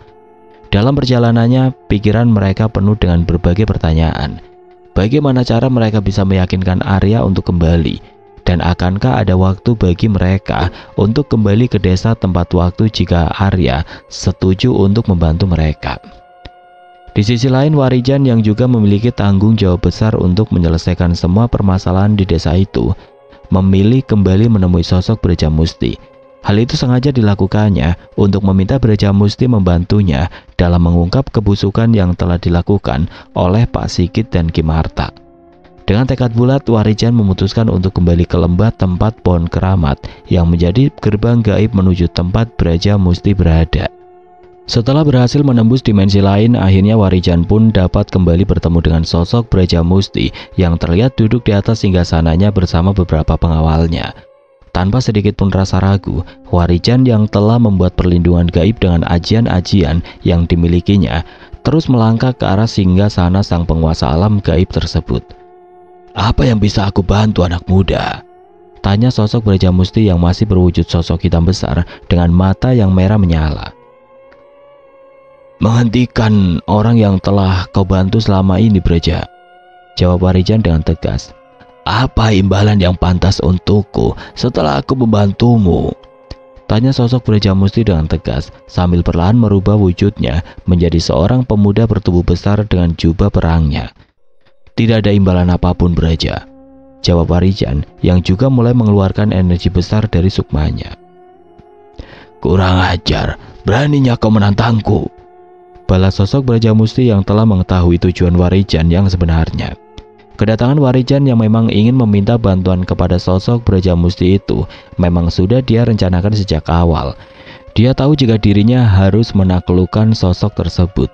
Dalam perjalanannya, pikiran mereka penuh dengan berbagai pertanyaan. Bagaimana cara mereka bisa meyakinkan Arya untuk kembali? Dan akankah ada waktu bagi mereka untuk kembali ke desa tempat waktu jika Arya setuju untuk membantu mereka? Di sisi lain, Warijan yang juga memiliki tanggung jawab besar untuk menyelesaikan semua permasalahan di desa itu, memilih kembali menemui sosok Brajamusti. Hal itu sengaja dilakukannya untuk meminta Brajamusti membantunya dalam mengungkap kebusukan yang telah dilakukan oleh Pak Sigit dan Ki Marta. Dengan tekad bulat, Warijan memutuskan untuk kembali ke lembah tempat pohon keramat yang menjadi gerbang gaib menuju tempat Brajamusti berada. Setelah berhasil menembus dimensi lain, akhirnya Warijan pun dapat kembali bertemu dengan sosok Brajamusti yang terlihat duduk di atas singgasananya bersama beberapa pengawalnya. Tanpa sedikit pun rasa ragu, Warijan yang telah membuat perlindungan gaib dengan ajian-ajian yang dimilikinya terus melangkah ke arah singgasana sang penguasa alam gaib tersebut. "Apa yang bisa aku bantu, anak muda?" tanya sosok Brajamusti yang masih berwujud sosok hitam besar dengan mata yang merah menyala. "Menghentikan orang yang telah kau bantu selama ini, Braja," jawab Warijan dengan tegas. "Apa imbalan yang pantas untukku setelah aku membantumu?" tanya sosok Brajamusti dengan tegas sambil perlahan merubah wujudnya menjadi seorang pemuda bertubuh besar dengan jubah perangnya. "Tidak ada imbalan apapun, Braja," jawab Warijan yang juga mulai mengeluarkan energi besar dari sukmanya. "Kurang ajar, beraninya kau menantangku," balas sosok Brajamusti yang telah mengetahui tujuan Warijan yang sebenarnya. Kedatangan Warijan yang memang ingin meminta bantuan kepada sosok Brajamusti itu memang sudah dia rencanakan sejak awal. Dia tahu jika dirinya harus menaklukkan sosok tersebut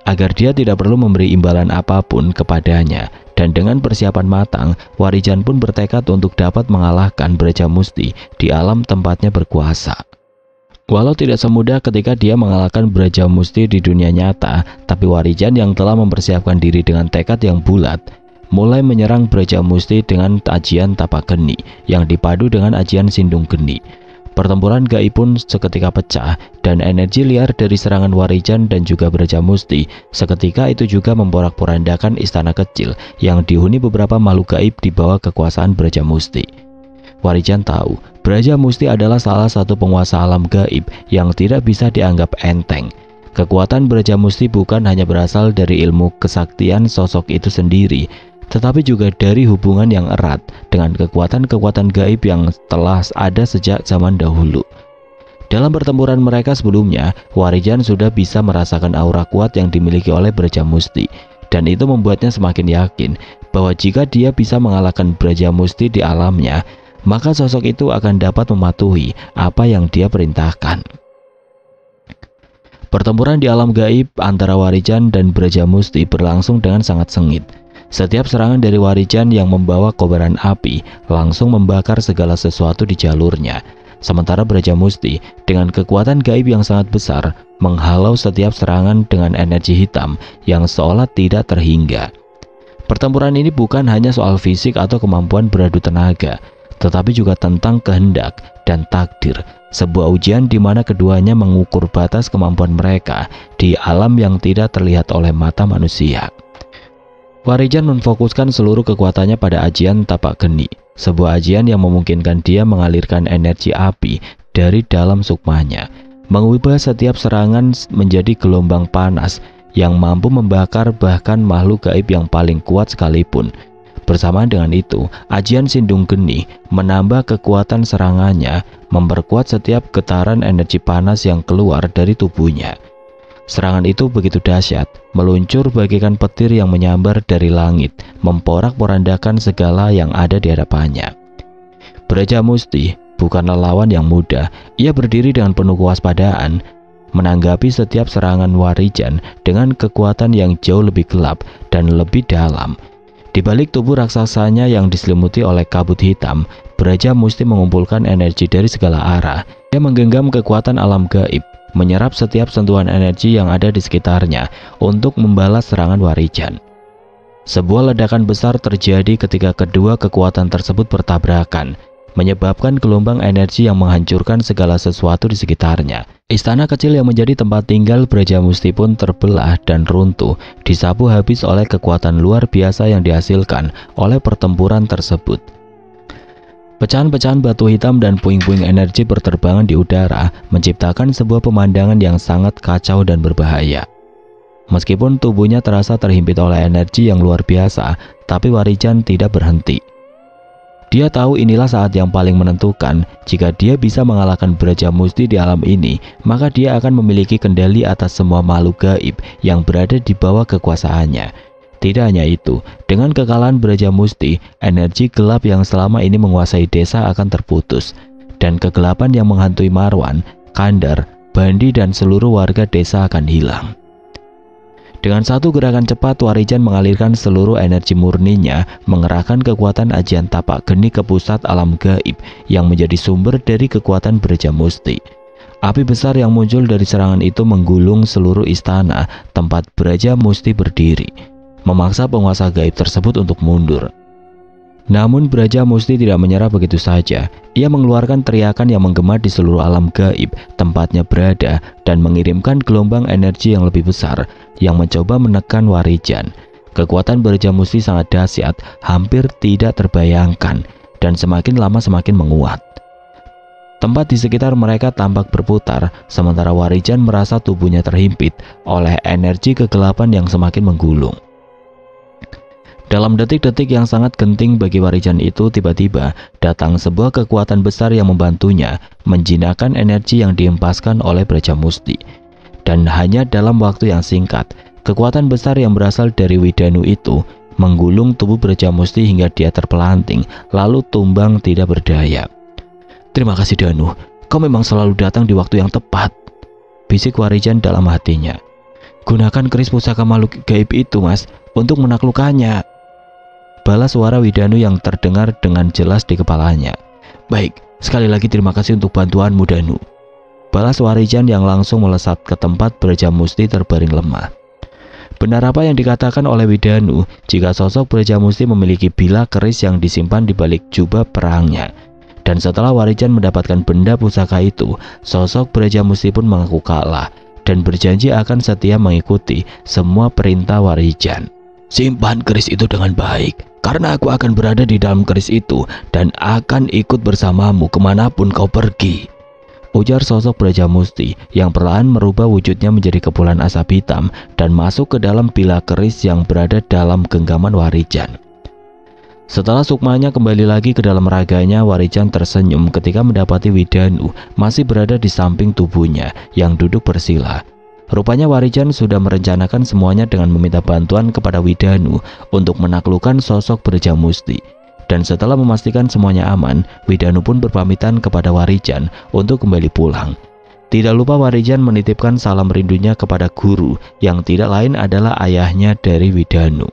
agar dia tidak perlu memberi imbalan apapun kepadanya, dan dengan persiapan matang, Warijan pun bertekad untuk dapat mengalahkan Brajamusti di alam tempatnya berkuasa. Walau tidak semudah ketika dia mengalahkan Brajamusti di dunia nyata, tapi Warijan yang telah mempersiapkan diri dengan tekad yang bulat mulai menyerang Brajamusti dengan ajian tapak geni yang dipadu dengan ajian sindung geni. Pertempuran gaib pun seketika pecah dan energi liar dari serangan Warijan dan juga Brajamusti seketika itu juga memporak-porandakan istana kecil yang dihuni beberapa makhluk gaib di bawah kekuasaan Brajamusti. Warijan tahu Brajamusti adalah salah satu penguasa alam gaib yang tidak bisa dianggap enteng. Kekuatan Brajamusti bukan hanya berasal dari ilmu kesaktian sosok itu sendiri, tetapi juga dari hubungan yang erat dengan kekuatan-kekuatan gaib yang telah ada sejak zaman dahulu. Dalam pertempuran mereka sebelumnya, Warijan sudah bisa merasakan aura kuat yang dimiliki oleh Brajamusti, dan itu membuatnya semakin yakin bahwa jika dia bisa mengalahkan Brajamusti di alamnya, maka sosok itu akan dapat mematuhi apa yang dia perintahkan. Pertempuran di alam gaib antara Warijan dan Brajamusti berlangsung dengan sangat sengit. Setiap serangan dari Warijan yang membawa kobaran api langsung membakar segala sesuatu di jalurnya. Sementara Brajamusti dengan kekuatan gaib yang sangat besar menghalau setiap serangan dengan energi hitam yang seolah tidak terhingga. Pertempuran ini bukan hanya soal fisik atau kemampuan beradu tenaga, tetapi juga tentang kehendak dan takdir, sebuah ujian di mana keduanya mengukur batas kemampuan mereka di alam yang tidak terlihat oleh mata manusia. Warijan memfokuskan seluruh kekuatannya pada ajian tapak geni, sebuah ajian yang memungkinkan dia mengalirkan energi api dari dalam sukmanya, mengubah setiap serangan menjadi gelombang panas yang mampu membakar bahkan makhluk gaib yang paling kuat sekalipun. Bersamaan dengan itu, ajian sindung geni menambah kekuatan serangannya, memperkuat setiap getaran energi panas yang keluar dari tubuhnya. Serangan itu begitu dahsyat, meluncur bagaikan petir yang menyambar dari langit, memporak-porandakan segala yang ada di hadapannya. Brajamusti bukanlah lawan yang mudah. Ia berdiri dengan penuh kewaspadaan, menanggapi setiap serangan Warijan dengan kekuatan yang jauh lebih gelap dan lebih dalam. Di balik tubuh raksasanya yang diselimuti oleh kabut hitam, Brajamusti mengumpulkan energi dari segala arah. Dia menggenggam kekuatan alam gaib, menyerap setiap sentuhan energi yang ada di sekitarnya untuk membalas serangan Warijan. Sebuah ledakan besar terjadi ketika kedua kekuatan tersebut bertabrakan, menyebabkan gelombang energi yang menghancurkan segala sesuatu di sekitarnya. Istana kecil yang menjadi tempat tinggal Brajamusti pun terbelah dan runtuh, disapu habis oleh kekuatan luar biasa yang dihasilkan oleh pertempuran tersebut. Pecahan-pecahan batu hitam dan puing-puing energi berterbangan di udara, menciptakan sebuah pemandangan yang sangat kacau dan berbahaya. Meskipun tubuhnya terasa terhimpit oleh energi yang luar biasa, tapi Warijan tidak berhenti. Dia tahu inilah saat yang paling menentukan. Jika dia bisa mengalahkan Brajamusti di alam ini, maka dia akan memiliki kendali atas semua makhluk gaib yang berada di bawah kekuasaannya. Tidak hanya itu, dengan kekalahan Brajamusti, energi gelap yang selama ini menguasai desa akan terputus, dan kegelapan yang menghantui Marwan, Kandar, Bandi dan seluruh warga desa akan hilang. Dengan satu gerakan cepat, Warijan mengalirkan seluruh energi murninya, mengerahkan kekuatan ajian tapak geni ke pusat alam gaib yang menjadi sumber dari kekuatan Brajamusti. Api besar yang muncul dari serangan itu menggulung seluruh istana tempat Brajamusti berdiri, memaksa penguasa gaib tersebut untuk mundur. Namun Brajamusti tidak menyerah begitu saja. Ia mengeluarkan teriakan yang menggema di seluruh alam gaib tempatnya berada dan mengirimkan gelombang energi yang lebih besar yang mencoba menekan Warijan. Kekuatan Brajamusti sangat dahsyat, hampir tidak terbayangkan, dan semakin lama semakin menguat. Tempat di sekitar mereka tampak berputar, sementara Warijan merasa tubuhnya terhimpit oleh energi kegelapan yang semakin menggulung. Dalam detik-detik yang sangat genting bagi Warijan itu, tiba-tiba datang sebuah kekuatan besar yang membantunya menjinakkan energi yang dihempaskan oleh Brajamusti. Dan hanya dalam waktu yang singkat, kekuatan besar yang berasal dari Widanu itu menggulung tubuh Brajamusti hingga dia terpelanting, lalu tumbang tidak berdaya. "Terima kasih Danu, kau memang selalu datang di waktu yang tepat," bisik Warijan dalam hatinya. "Gunakan keris pusaka makhluk gaib itu, Mas, untuk menaklukkannya," balas suara Widanu yang terdengar dengan jelas di kepalanya. "Baik, sekali lagi terima kasih untuk bantuanmu Danu," balas Warijan yang langsung melesat ke tempat Brajamusti terbaring lemah. Benar apa yang dikatakan oleh Widanu, jika sosok Brajamusti memiliki bila keris yang disimpan di balik jubah perangnya. Dan setelah Warijan mendapatkan benda pusaka itu, sosok Brajamusti pun mengaku kalah dan berjanji akan setia mengikuti semua perintah Warijan. "Simpan keris itu dengan baik, karena aku akan berada di dalam keris itu dan akan ikut bersamamu kemanapun kau pergi," ujar sosok Brajamusti yang perlahan merubah wujudnya menjadi kepulan asap hitam dan masuk ke dalam bila keris yang berada dalam genggaman Warijan. Setelah sukmanya kembali lagi ke dalam raganya, Warijan tersenyum ketika mendapati Widanu masih berada di samping tubuhnya yang duduk bersila. Rupanya Warijan sudah merencanakan semuanya dengan meminta bantuan kepada Widanu untuk menaklukkan sosok Brajamusti. Dan setelah memastikan semuanya aman, Widanu pun berpamitan kepada Warijan untuk kembali pulang. Tidak lupa Warijan menitipkan salam rindunya kepada guru yang tidak lain adalah ayahnya dari Widanu.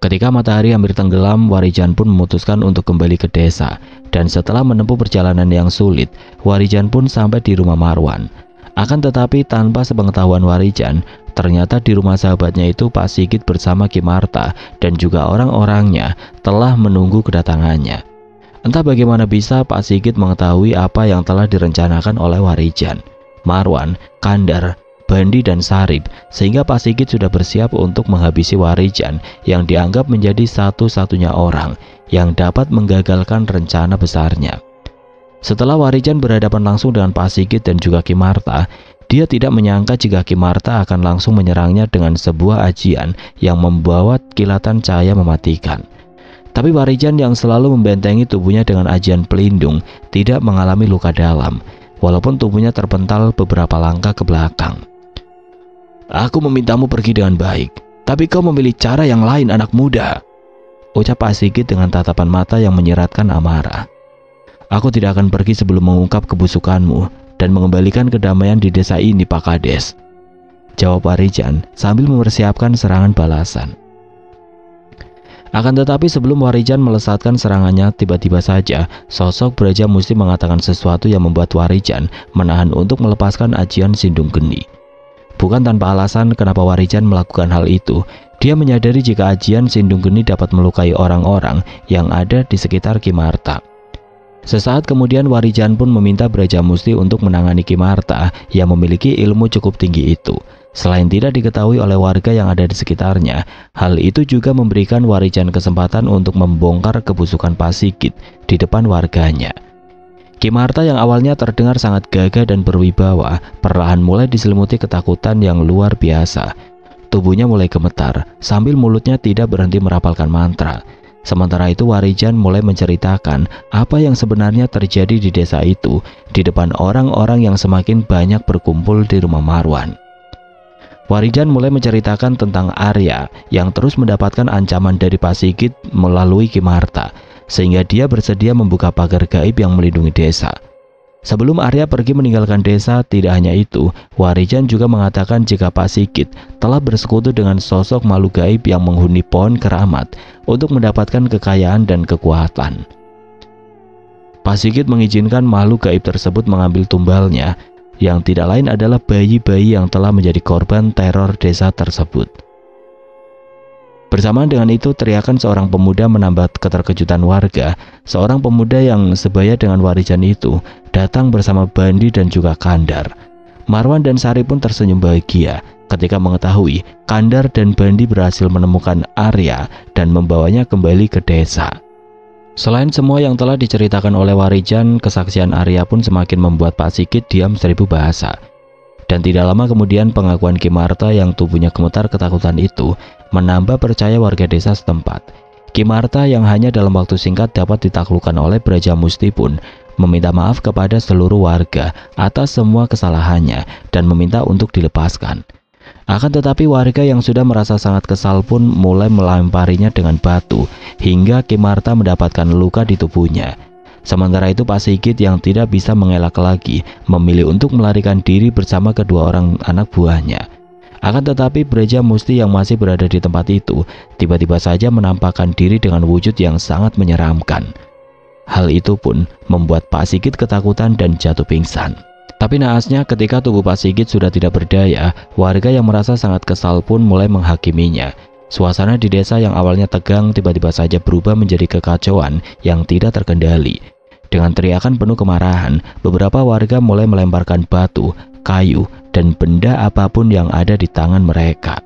Ketika matahari hampir tenggelam, Warijan pun memutuskan untuk kembali ke desa. Dan setelah menempuh perjalanan yang sulit, Warijan pun sampai di rumah Marwan. Akan tetapi tanpa sepengetahuan Warijan, ternyata di rumah sahabatnya itu Pak Sigit bersama Ki Marta dan juga orang-orangnya telah menunggu kedatangannya. Entah bagaimana bisa Pak Sigit mengetahui apa yang telah direncanakan oleh Warijan, Marwan, Kandar, Bandi dan Sarip, sehingga Pak Sigit sudah bersiap untuk menghabisi Warijan yang dianggap menjadi satu-satunya orang yang dapat menggagalkan rencana besarnya. Setelah Warijan berhadapan langsung dengan Pak Sigit dan juga Ki Marta, dia tidak menyangka jika Ki Marta akan langsung menyerangnya dengan sebuah ajian yang membawa kilatan cahaya mematikan. Tapi Warijan yang selalu membentengi tubuhnya dengan ajian pelindung tidak mengalami luka dalam, walaupun tubuhnya terpental beberapa langkah ke belakang. "Aku memintamu pergi dengan baik, tapi kau memilih cara yang lain, anak muda," ucap Pak Sigit dengan tatapan mata yang menyeratkan amarah. "Aku tidak akan pergi sebelum mengungkap kebusukanmu dan mengembalikan kedamaian di desa ini, Pak Kades," jawab Warijan sambil mempersiapkan serangan balasan. Akan tetapi sebelum Warijan melesatkan serangannya, tiba-tiba saja sosok Brajamusti mengatakan sesuatu yang membuat Warijan menahan untuk melepaskan ajian Sindung Geni. Bukan tanpa alasan kenapa Warijan melakukan hal itu. Dia menyadari jika ajian Sindung Geni dapat melukai orang-orang yang ada di sekitar Ki Marta. Sesaat kemudian Warijan pun meminta Brajamusti untuk menangani Ki Marta yang memiliki ilmu cukup tinggi itu. Selain tidak diketahui oleh warga yang ada di sekitarnya, hal itu juga memberikan Warijan kesempatan untuk membongkar kebusukan Pak Sigit di depan warganya. Ki Marta yang awalnya terdengar sangat gagah dan berwibawa, perlahan mulai diselimuti ketakutan yang luar biasa. Tubuhnya mulai gemetar, sambil mulutnya tidak berhenti merapalkan mantra. Sementara itu Warijan mulai menceritakan apa yang sebenarnya terjadi di desa itu di depan orang-orang yang semakin banyak berkumpul di rumah Marwan. Warijan mulai menceritakan tentang Arya yang terus mendapatkan ancaman dari Pak Sigit melalui Ki Marta, sehingga dia bersedia membuka pagar gaib yang melindungi desa. Sebelum Arya pergi meninggalkan desa, tidak hanya itu, Warijan juga mengatakan jika Pak Sigit telah bersekutu dengan sosok makhluk gaib yang menghuni pohon keramat untuk mendapatkan kekayaan dan kekuatan. Pak Sigit mengizinkan makhluk gaib tersebut mengambil tumbalnya, yang tidak lain adalah bayi-bayi yang telah menjadi korban teror desa tersebut. Bersamaan dengan itu, teriakan seorang pemuda menambah keterkejutan warga. Seorang pemuda yang sebaya dengan Warijan itu datang bersama Bandi dan juga Kandar. Marwan dan Sari pun tersenyum bahagia ketika mengetahui Kandar dan Bandi berhasil menemukan Arya dan membawanya kembali ke desa. Selain semua yang telah diceritakan oleh Warijan, kesaksian Arya pun semakin membuat Pak Sigit diam 1000 bahasa. Dan tidak lama kemudian pengakuan Ki Marta yang tubuhnya gemetar ketakutan itu menambah percaya warga desa setempat. Ki Marta yang hanya dalam waktu singkat dapat ditaklukkan oleh Brajamusti pun meminta maaf kepada seluruh warga atas semua kesalahannya dan meminta untuk dilepaskan. Akan tetapi warga yang sudah merasa sangat kesal pun mulai melemparinya dengan batu hingga Ki Marta mendapatkan luka di tubuhnya. Sementara itu Pak Sigit yang tidak bisa mengelak lagi memilih untuk melarikan diri bersama kedua orang anak buahnya. Akan tetapi Brajamusti yang masih berada di tempat itu tiba-tiba saja menampakkan diri dengan wujud yang sangat menyeramkan. Hal itu pun membuat Pak Sigit ketakutan dan jatuh pingsan. Tapi naasnya ketika tubuh Pak Sigit sudah tidak berdaya, warga yang merasa sangat kesal pun mulai menghakiminya. Suasana di desa yang awalnya tegang tiba-tiba saja berubah menjadi kekacauan yang tidak terkendali. Dengan teriakan penuh kemarahan, beberapa warga mulai melemparkan batu, kayu, dan benda apapun yang ada di tangan mereka.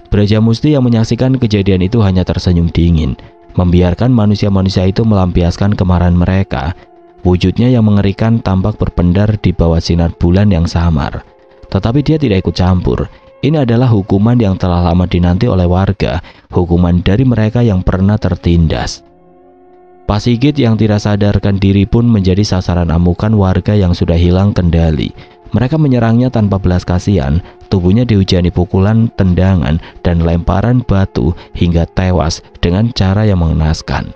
Brajamusti yang menyaksikan kejadian itu hanya tersenyum dingin, membiarkan manusia-manusia itu melampiaskan kemarahan mereka. Wujudnya yang mengerikan tampak berpendar di bawah sinar bulan yang samar. Tetapi dia tidak ikut campur. Ini adalah hukuman yang telah lama dinanti oleh warga, hukuman dari mereka yang pernah tertindas. Pak Sigit yang tidak sadarkan diri pun menjadi sasaran amukan warga yang sudah hilang kendali. Mereka menyerangnya tanpa belas kasihan, tubuhnya dihujani pukulan, tendangan, dan lemparan batu hingga tewas dengan cara yang mengenaskan.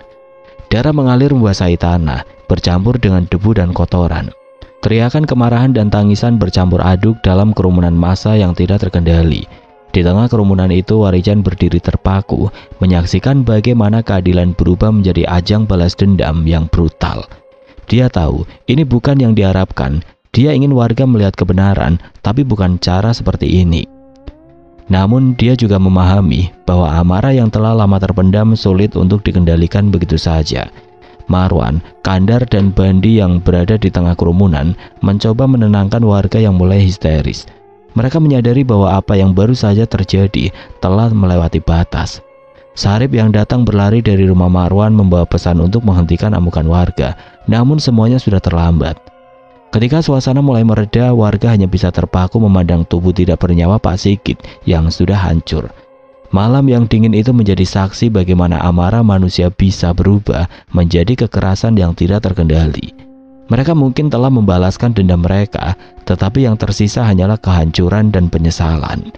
Darah mengalir membasahi tanah, bercampur dengan debu dan kotoran. Teriakan kemarahan dan tangisan bercampur aduk dalam kerumunan massa yang tidak terkendali. Di tengah kerumunan itu, Warijan berdiri terpaku, menyaksikan bagaimana keadilan berubah menjadi ajang balas dendam yang brutal. Dia tahu ini bukan yang diharapkan. Dia ingin warga melihat kebenaran, tapi bukan cara seperti ini. Namun dia juga memahami bahwa amarah yang telah lama terpendam sulit untuk dikendalikan begitu saja. Marwan, Kandar, dan Bandi yang berada di tengah kerumunan mencoba menenangkan warga yang mulai histeris. Mereka menyadari bahwa apa yang baru saja terjadi telah melewati batas. Sarip yang datang berlari dari rumah Marwan membawa pesan untuk menghentikan amukan warga, namun semuanya sudah terlambat. Ketika suasana mulai mereda, warga hanya bisa terpaku memandang tubuh tidak bernyawa Pak Sigit yang sudah hancur. Malam yang dingin itu menjadi saksi bagaimana amarah manusia bisa berubah menjadi kekerasan yang tidak terkendali. Mereka mungkin telah membalaskan dendam mereka, tetapi yang tersisa hanyalah kehancuran dan penyesalan.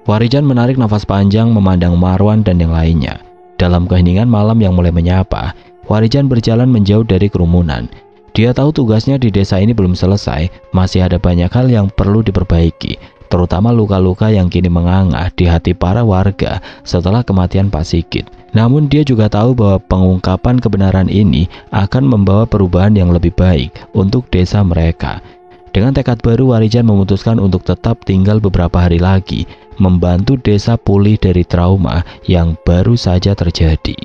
Warijan menarik nafas panjang memandang Marwan dan yang lainnya. Dalam keheningan malam yang mulai menyapa, Warijan berjalan menjauh dari kerumunan. Dia tahu tugasnya di desa ini belum selesai, masih ada banyak hal yang perlu diperbaiki, terutama luka-luka yang kini menganga di hati para warga setelah kematian Pak Sigit. Namun dia juga tahu bahwa pengungkapan kebenaran ini akan membawa perubahan yang lebih baik untuk desa mereka. Dengan tekad baru, Warijan memutuskan untuk tetap tinggal beberapa hari lagi, membantu desa pulih dari trauma yang baru saja terjadi.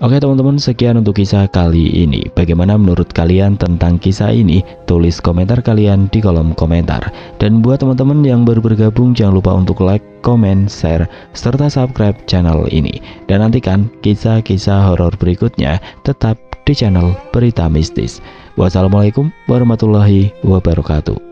Oke teman-teman, sekian untuk kisah kali ini. Bagaimana menurut kalian tentang kisah ini? Tulis komentar kalian di kolom komentar. Dan buat teman-teman yang baru bergabung, jangan lupa untuk like, komen, share, serta subscribe channel ini. Dan nantikan kisah-kisah horor berikutnya tetap di channel Berita Mistis. Wassalamualaikum warahmatullahi wabarakatuh.